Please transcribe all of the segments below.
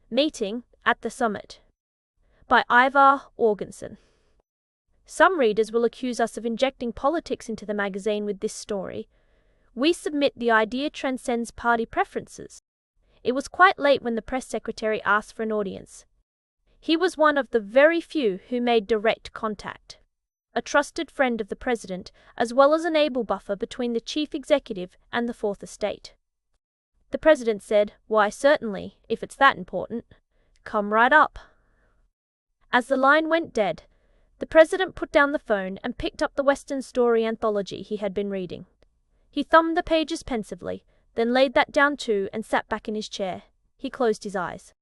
Meeting at the Summit by Ivar Jorgensen. Some readers will accuse us of injecting politics into the magazine with this story. We submit the idea transcends party preferences. It was quite late when the press secretary asked for an audience. He was one of the very few who made direct contact. A trusted friend of the president, as well as an able buffer between the chief executive and the Fourth Estate. The president said, "Why, certainly, if it's that important. Come right up." As the line went dead, the president put down the phone and picked up the Western story anthology he had been reading. He thumbed the pages pensively, then laid that down too and sat back in his chair. He closed his eyes.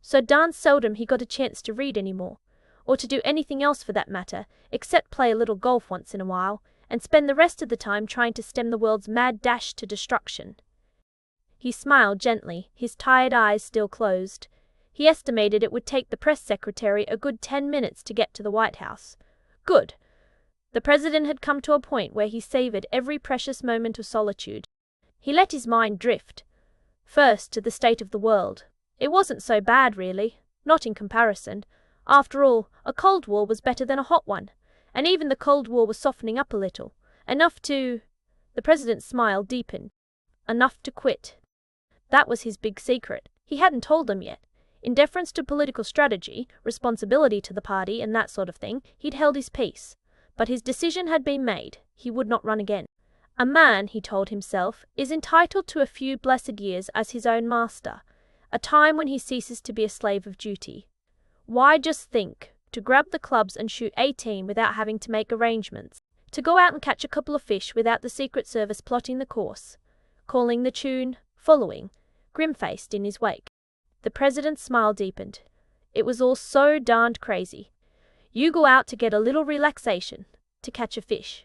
So darn seldom he got a chance to read any more, or to do anything else for that matter, except play a little golf once in a while, and spend the rest of the time trying to stem the world's mad dash to destruction. He smiled gently, his tired eyes still closed. He estimated it would take the press secretary a good 10 minutes to get to the White House. Good. The president had come to a point where he savored every precious moment of solitude. He let his mind drift. First, to the state of the world. It wasn't so bad, really. Not in comparison. After all, a Cold War was better than a hot one. And even the Cold War was softening up a little. Enough to... The president's smile deepened. Enough to quit. That was his big secret. He hadn't told them yet. In deference to political strategy, responsibility to the party, and that sort of thing, he'd held his peace. But his decision had been made. He would not run again. A man, he told himself, is entitled to a few blessed years as his own master, a time when he ceases to be a slave of duty. Why, just think, to grab the clubs and shoot 18 without having to make arrangements, to go out and catch a couple of fish without the Secret Service plotting the course, calling the tune, following, grim-faced in his wake. The president's smile deepened. It was all so darned crazy. You go out to get a little relaxation, to catch a fish.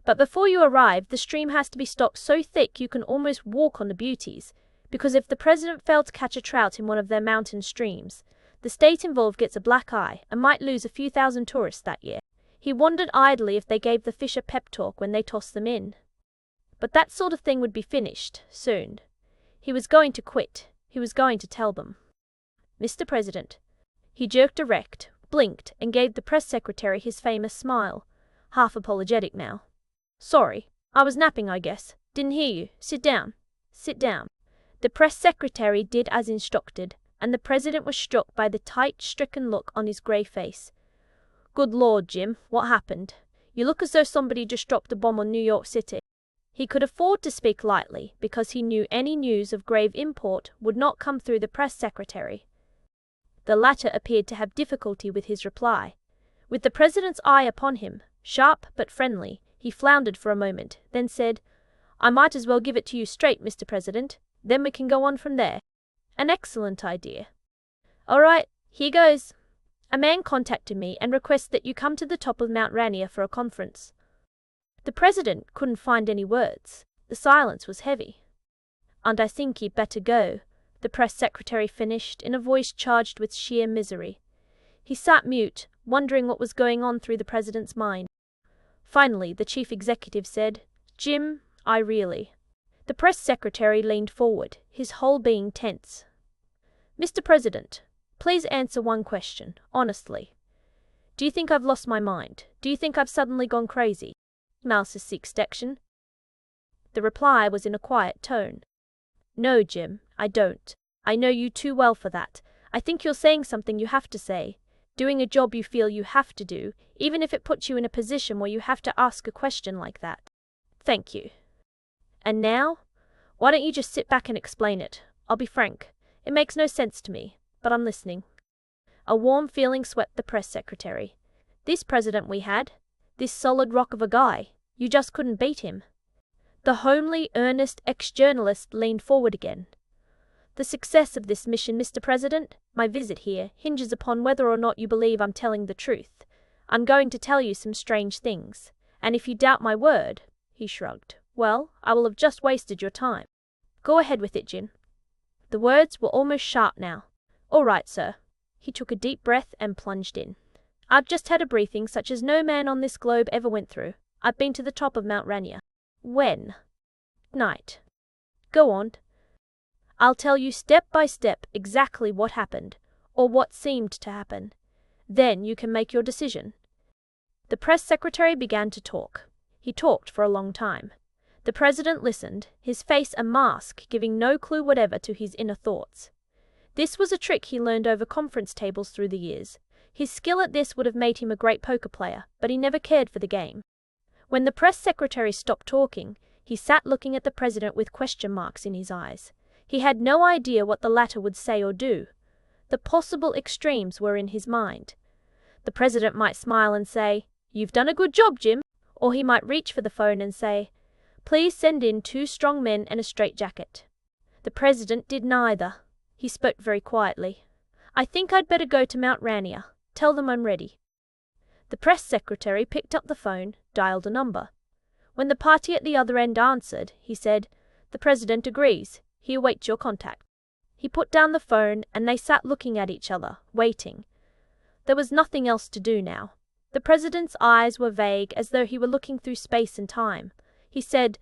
But before you arrive, the stream has to be stocked so thick you can almost walk on the beauties, because if the president failed to catch a trout in one of their mountain streams, the state involved gets a black eye and might lose a few thousand tourists that year. He wondered idly if they gave the fish a pep talk when they tossed them in. But that sort of thing would be finished, soon. He was going to quit. He was going to tell them. "Mr. President." He jerked erect, blinked, and gave the press secretary his famous smile, half apologetic now. "Sorry. I was napping, I guess. Didn't hear you. Sit down. Sit down." The press secretary did as instructed, and the president was struck by the tight, stricken look on his grey face. "Good Lord, Jim, what happened? You look as though somebody just dropped a bomb on New York City." He could afford to speak lightly, because he knew any news of grave import would not come through the press secretary. The latter appeared to have difficulty with his reply. With the president's eye upon him, sharp but friendly, he floundered for a moment, then said, "I might as well give it to you straight, Mr. President. Then we can go on from there." "An excellent idea." "All right, here goes. A man contacted me and requests that you come to the top of Mount Rainier for a conference." The president couldn't find any words. The silence was heavy. "And I think you'd better go," the press secretary finished in a voice charged with sheer misery. He sat mute, wondering what was going on through the president's mind. Finally, the chief executive said, "Jim, I really..." The press secretary leaned forward, his whole being tense. "Mr. President, please answer one question, honestly. Do you think I've lost my mind? Do you think I've suddenly gone crazy? Section." The reply was in a quiet tone. "No, Jim, I don't. I know you too well for that. I think you're saying something you have to say, doing a job you feel you have to do, even if it puts you in a position where you have to ask a question like that. Thank you. And now? Why don't you just sit back and explain it? I'll be frank. It makes no sense to me, but I'm listening." A warm feeling swept the press secretary. This president we had, this solid rock of a guy, you just couldn't beat him. The homely, earnest ex-journalist leaned forward again. "The success of this mission, Mr. President, my visit here, hinges upon whether or not you believe I'm telling the truth. I'm going to tell you some strange things, and if you doubt my word," he shrugged, "well, I will have just wasted your time. Go ahead with it, Jim." The words were almost sharp now. "All right, sir." He took a deep breath and plunged in. "I've just had a briefing such as no man on this globe ever went through. I've been to the top of Mount Rainier." "When?" "Night." "Go on." I'll tell you step by step exactly what happened, or what seemed to happen. Then you can make your decision." The press secretary began to talk. He talked for a long time. The president listened, his face a mask, giving no clue whatever to his inner thoughts. This was a trick he learned over conference tables through the years. His skill at this would have made him a great poker player, but he never cared for the game. When the press secretary stopped talking, he sat looking at the president with question marks in his eyes. He had no idea what the latter would say or do. The possible extremes were in his mind. The president might smile and say, "You've done a good job, Jim," or he might reach for the phone and say, "Please send in 2 strong men and a straitjacket." The president did neither. He spoke very quietly. "I think I'd better go to Mount Rainier. Tell them I'm ready." The press secretary picked up the phone, dialed a number. When the party at the other end answered, he said, "The president agrees. He awaits your contact." He put down the phone, and they sat looking at each other, waiting. There was nothing else to do now. The president's eyes were vague, as though he were looking through space and time. He said,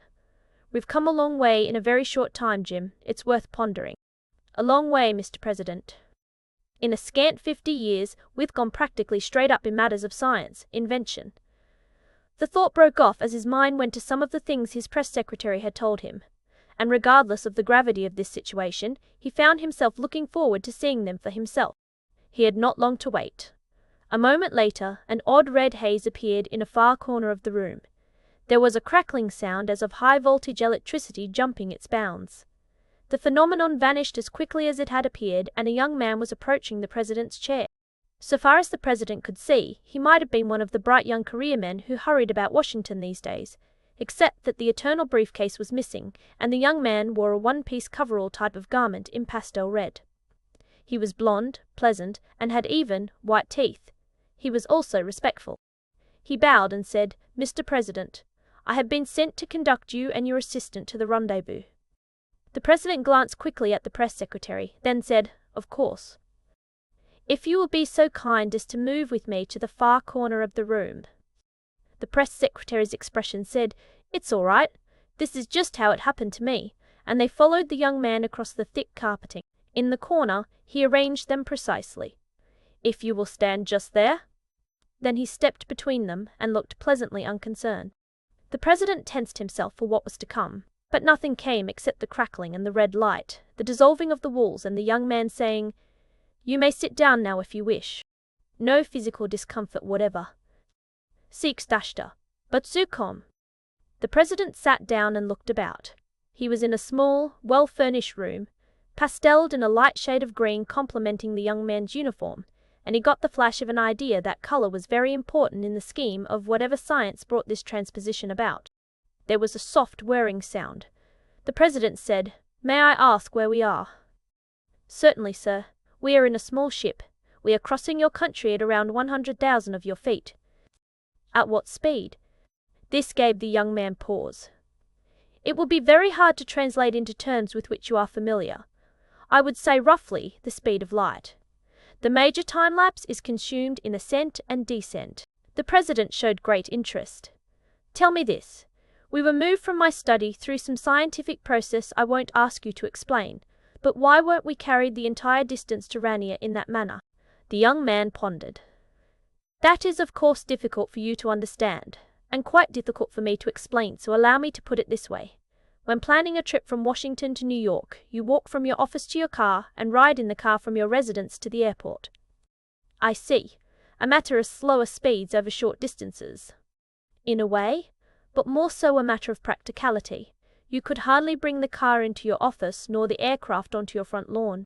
"We've come a long way in a very short time, Jim. It's worth pondering." "A long way, Mr. President." "In a scant 50 years, we've gone practically straight up in matters of science, invention." The thought broke off as his mind went to some of the things his press secretary had told him. And regardless of the gravity of this situation, he found himself looking forward to seeing them for himself. He had not long to wait. A moment later, an odd red haze appeared in a far corner of the room. There was a crackling sound as of high-voltage electricity jumping its bounds. The phenomenon vanished as quickly as it had appeared, and a young man was approaching the president's chair. So far as the president could see, he might have been one of the bright young career men who hurried about Washington these days, except that the eternal briefcase was missing, and the young man wore a one-piece coverall type of garment in pastel red. He was blond, pleasant, and had even, white teeth. He was also respectful. He bowed and said, "Mr. President, I have been sent to conduct you and your assistant to the rendezvous." The president glanced quickly at the press secretary, then said, "Of course." "If you will be so kind as to move with me to the far corner of the room." The press secretary's expression said, "It's all right. This is just how it happened to me," and they followed the young man across the thick carpeting. In the corner, he arranged them precisely. "If you will stand just there." Then he stepped between them and looked pleasantly unconcerned. The president tensed himself for what was to come, but nothing came except the crackling and the red light, the dissolving of the walls, and the young man saying, "You may sit down now if you wish. No physical discomfort whatever. Six dashta, but sucom." The president sat down and looked about. He was in a small, well-furnished room, pasteled in a light shade of green complementing the young man's uniform, and he got the flash of an idea that color was very important in the scheme of whatever science brought this transposition about. There was a soft whirring sound. The president said, "May I ask where we are?" "Certainly, sir. We are in a small ship. We are crossing your country at around 100,000 of your feet." "At what speed?" This gave the young man pause. "It will be very hard to translate into terms with which you are familiar. I would say roughly the speed of light. The major time lapse is consumed in ascent and descent." The president showed great interest. "Tell me this. We were moved from my study through some scientific process I won't ask you to explain, but why weren't we carried the entire distance to Rainier in that manner?" The young man pondered. "That is of course difficult for you to understand, and quite difficult for me to explain, so allow me to put it this way. When planning a trip from Washington to New York, you walk from your office to your car and ride in the car from your residence to the airport." "I see. A matter of slower speeds over short distances." "In a way, but more so a matter of practicality. You could hardly bring the car into your office nor the aircraft onto your front lawn."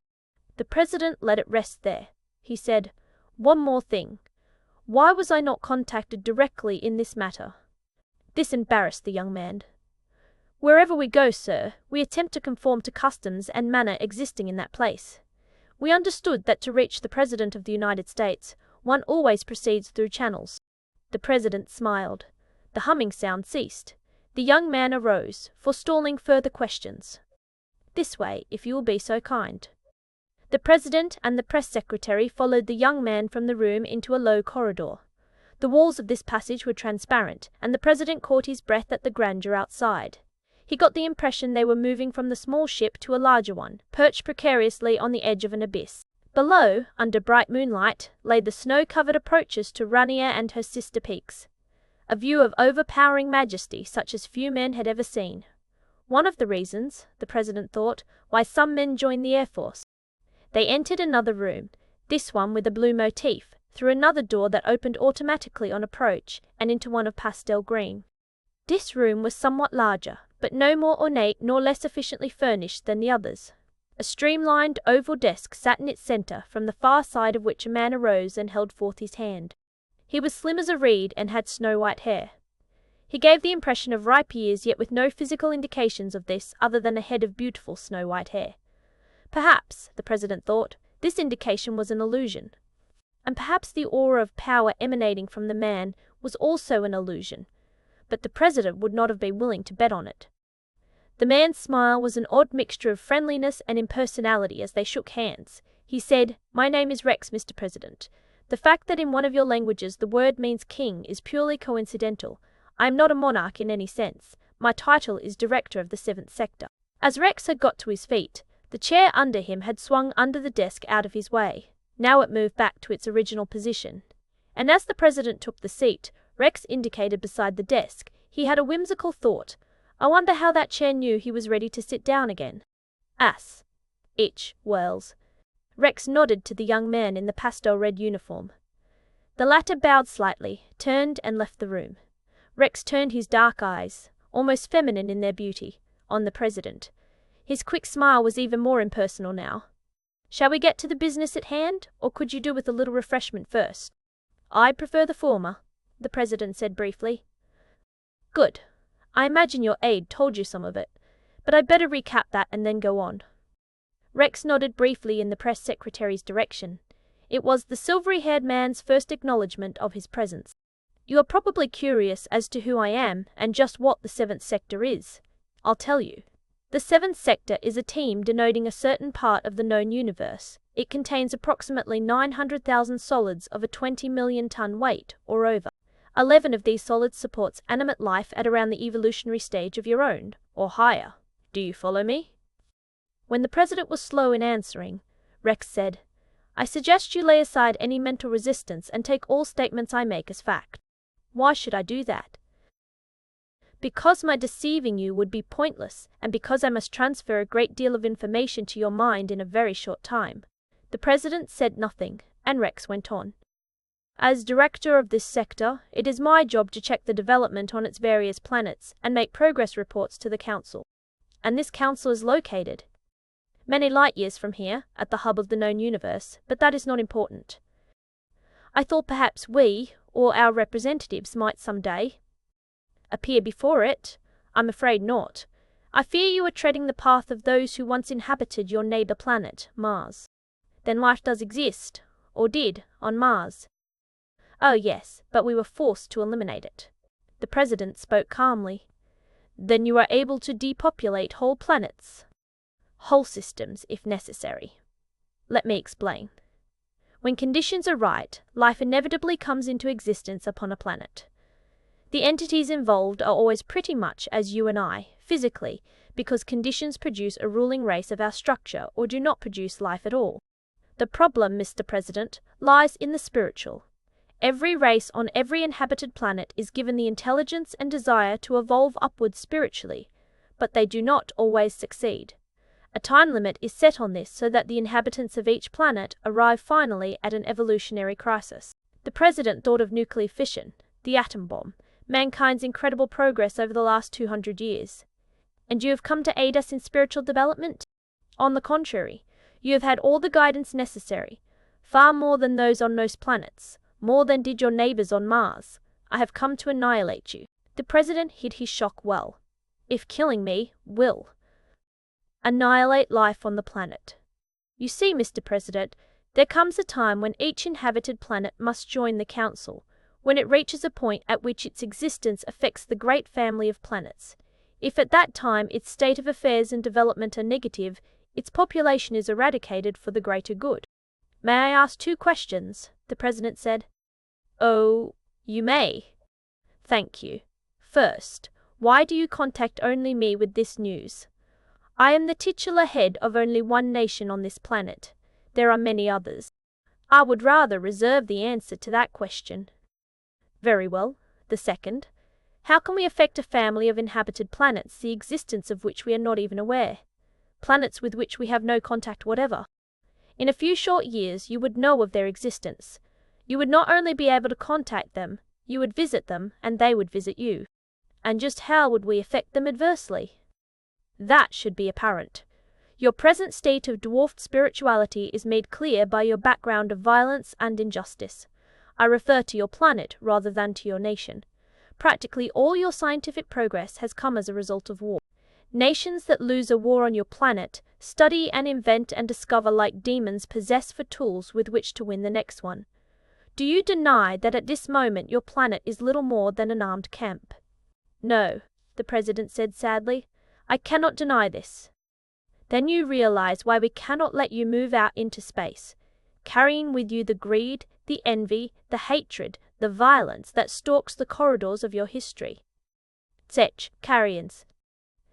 The president let it rest there. He said, "One more thing. Why was I not contacted directly in this matter?" This embarrassed the young man. "Wherever we go, sir, we attempt to conform to customs and manner existing in that place. We understood that to reach the President of the United States, one always proceeds through channels." The president smiled. The humming sound ceased. The young man arose, forestalling further questions. "This way, if you will be so kind." The president and the press secretary followed the young man from the room into a low corridor. The walls of this passage were transparent, and the president caught his breath at the grandeur outside. He got the impression they were moving from the small ship to a larger one, perched precariously on the edge of an abyss. Below, under bright moonlight, lay the snow-covered approaches to Rania and her sister peaks. A view of overpowering majesty such as few men had ever seen. One of the reasons, the president thought, why some men joined the Air Force. They entered another room, this one with a blue motif, through another door that opened automatically on approach, and into one of pastel green. This room was somewhat larger, but no more ornate nor less efficiently furnished than the others. A streamlined oval desk sat in its center, from the far side of which a man arose and held forth his hand. He was slim as a reed and had snow-white hair. He gave the impression of ripe years, yet with no physical indications of this other than a head of beautiful snow-white hair. Perhaps, the president thought, this indication was an illusion. And perhaps the aura of power emanating from the man was also an illusion, but the president would not have been willing to bet on it. The man's smile was an odd mixture of friendliness and impersonality as they shook hands. He said, "My name is Rex, Mr. President. The fact that in one of your languages the word means king is purely coincidental. I am not a monarch in any sense. My title is Director of the 7th Sector." As Rex had got to his feet, the chair under him had swung under the desk out of his way. Now it moved back to its original position. And as the president took the seat Rex indicated beside the desk, he had a whimsical thought. I wonder how that chair knew he was ready to sit down again. Ass. Itch, Wells. Rex nodded to the young man in the pastel-red uniform. The latter bowed slightly, turned and left the room. Rex turned his dark eyes, almost feminine in their beauty, on the president. His quick smile was even more impersonal now. "Shall we get to the business at hand, or could you do with a little refreshment first?" "I prefer the former," the president said briefly. "Good. I imagine your aide told you some of it, but I'd better recap that and then go on." Rex nodded briefly in the press secretary's direction. It was the silvery-haired man's first acknowledgement of his presence. "You are probably curious as to who I am and just what the 7th Sector is. I'll tell you. The 7th Sector is a team denoting a certain part of the known universe. It contains approximately 900,000 solids of a 20 million ton weight, or over. 11 of these solids supports animate life at around the evolutionary stage of your own, or higher. Do you follow me?" When the president was slow in answering, Rex said, "I suggest you lay aside any mental resistance and take all statements I make as fact." "Why should I do that?" "Because my deceiving you would be pointless, and because I must transfer a great deal of information to your mind in a very short time." The president said nothing, and Rex went on. "As director of this sector, it is my job to check the development on its various planets and make progress reports to the council. And this council is located many light years from here, at the hub of the known universe, but that is not important. I thought perhaps we, or our representatives, might some day appear before it. I'm afraid not. I fear you are treading the path of those who once inhabited your neighbor planet, Mars." "Then life does exist, or did, on Mars?" "Oh yes, but we were forced to eliminate it." The president spoke calmly. "Then you are able to depopulate whole planets?" "Whole systems, if necessary. Let me explain. When conditions are right, life inevitably comes into existence upon a planet. The entities involved are always pretty much as you and I, physically, because conditions produce a ruling race of our structure or do not produce life at all. The problem, Mr. President, lies in the spiritual. Every race on every inhabited planet is given the intelligence and desire to evolve upwards spiritually, but they do not always succeed. A time limit is set on this so that the inhabitants of each planet arrive finally at an evolutionary crisis." The president thought of nuclear fission, the atom bomb, mankind's incredible progress over the last 200 years. "And you have come to aid us in spiritual development?" "On the contrary, you have had all the guidance necessary, far more than those on most planets. More than did your neighbors on Mars. I have come to annihilate you." The president hid his shock well. "If killing me will annihilate life on the planet. You see, Mr. President, there comes a time when each inhabited planet must join the council, when it reaches a point at which its existence affects the great family of planets. If at that time its state of affairs and development are negative, its population is eradicated for the greater good." "May I ask 2 questions?" the president said. "Oh, you may." "Thank you. First, Why do you contact only me with this news? I am the titular head of only one nation on this planet. There are many others. I would rather reserve the answer to that question. Very well. The second. How can we affect a family of inhabited planets, the existence of which we are not even aware? Planets with which we have no contact whatever. In a few short years you would know of their existence. You would not only be able to contact them, you would visit them, and they would visit you. And just how would we affect them adversely? That should be apparent. Your present state of dwarfed spirituality is made clear by your background of violence and injustice. I refer to your planet rather than to your nation. Practically all your scientific progress has come as a result of war. Nations that lose a war on your planet study and invent and discover like demons possessed for tools with which to win the next one. Do you deny that at this moment your planet is little more than an armed camp? No, the President said sadly. I cannot deny this. Then you realize why we cannot let you move out into space, carrying with you the greed, the envy, the hatred, the violence that stalks the corridors of your history. Such carrions.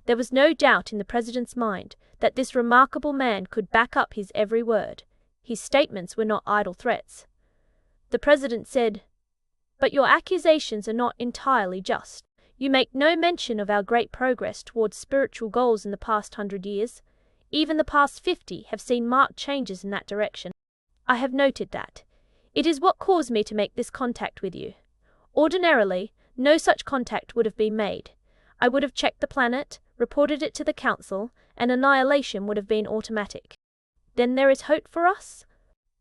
There was no doubt in the President's mind that this remarkable man could back up his every word. His statements were not idle threats. The President said, "But your accusations are not entirely just. You make no mention of our great progress towards spiritual goals in the past 100 years. Even the past 50 have seen marked changes in that direction. I have noted that. It is what caused me to make this contact with you. Ordinarily, no such contact would have been made. I would have checked the planet, reported it to the Council, and annihilation would have been automatic. Then there is hope for us?"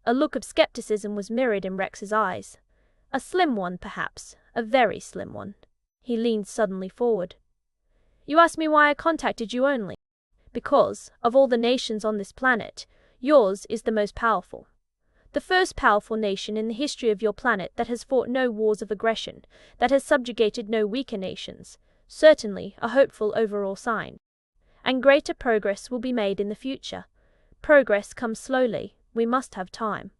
A look of skepticism was mirrored in Rex's eyes. A slim one, perhaps, a very slim one. He leaned suddenly forward. "You ask me why I contacted you only. Because, of all the nations on this planet, yours is the most powerful. The first powerful nation in the history of your planet that has fought no wars of aggression, that has subjugated no weaker nations. Certainly a hopeful overall sign. And greater progress will be made in the future. Progress comes slowly. We must have time.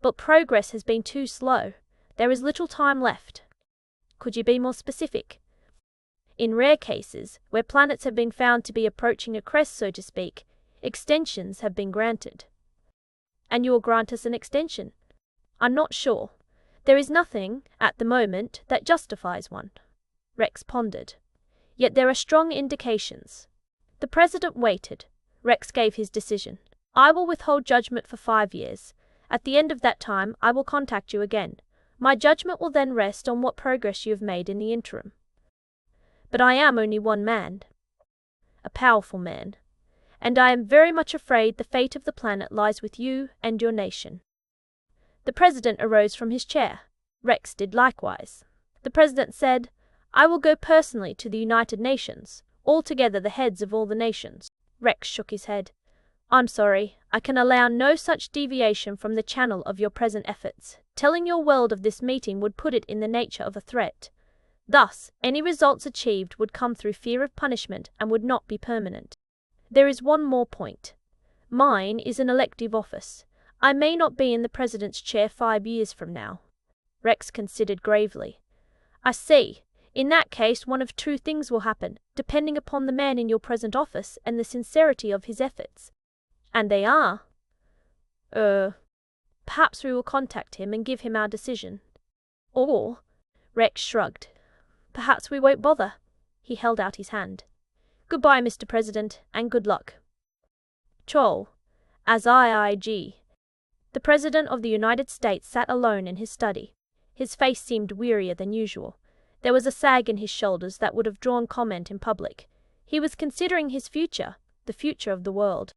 But progress has been too slow. There is little time left. Could you be more specific? In rare cases, where planets have been found to be approaching a crest, so to speak, extensions have been granted." "And you will grant us an extension?" "I'm not sure. There is nothing, at the moment, that justifies one." Rex pondered. "Yet there are strong indications." The President waited. Rex gave his decision. "I will withhold judgment for 5 years. At the end of that time, I will contact you again. My judgment will then rest on what progress you have made in the interim." "But I am only one man. A powerful man. And I am very much afraid the fate of the planet lies with you and your nation." The President arose from his chair. Rex did likewise. The President said, "I will go personally to the United Nations, altogether the heads of all the nations." Rex shook his head. "I'm sorry, I can allow no such deviation from the channel of your present efforts. Telling your world of this meeting would put it in the nature of a threat. Thus, any results achieved would come through fear of punishment and would not be permanent. There is one more point. Mine is an elective office. I may not be in the President's chair 5 years from now." Rex considered gravely. "I see. In that case, one of two things will happen, depending upon the man in your present office and the sincerity of his efforts." "And they are?" Perhaps we will contact him and give him our decision. Or," Rex shrugged, "perhaps we won't bother." He held out his hand. "Goodbye, Mr. President, and good luck." Chol, as IIG. The President of the United States sat alone in his study. His face seemed wearier than usual. There was a sag in his shoulders that would have drawn comment in public. He was considering his future, the future of the world.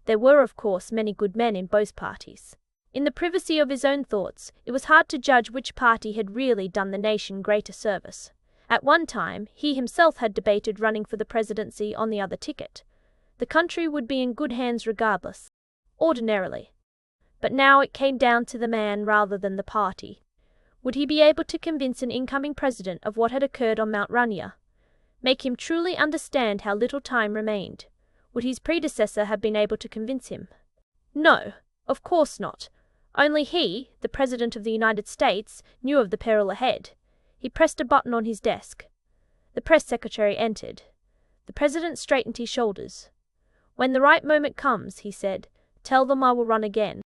There were, of course, many good men in both parties. In the privacy of his own thoughts, it was hard to judge which party had really done the nation greater service. At one time, he himself had debated running for the presidency on the other ticket. The country would be in good hands regardless, ordinarily. But now it came down to the man rather than the party. Would he be able to convince an incoming president of what had occurred on Mount Rainier? Make him truly understand how little time remained? Would his predecessor have been able to convince him? No, of course not. Only he, the President of the United States, knew of the peril ahead. He pressed a button on his desk. The press secretary entered. The president straightened his shoulders. "When the right moment comes," he said, "tell them I will run again.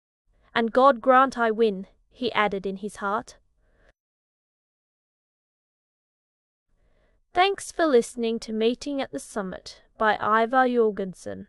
And God grant I win," he added in his heart. Thanks for listening to Meeting at the Summit by Ivar Jorgensen.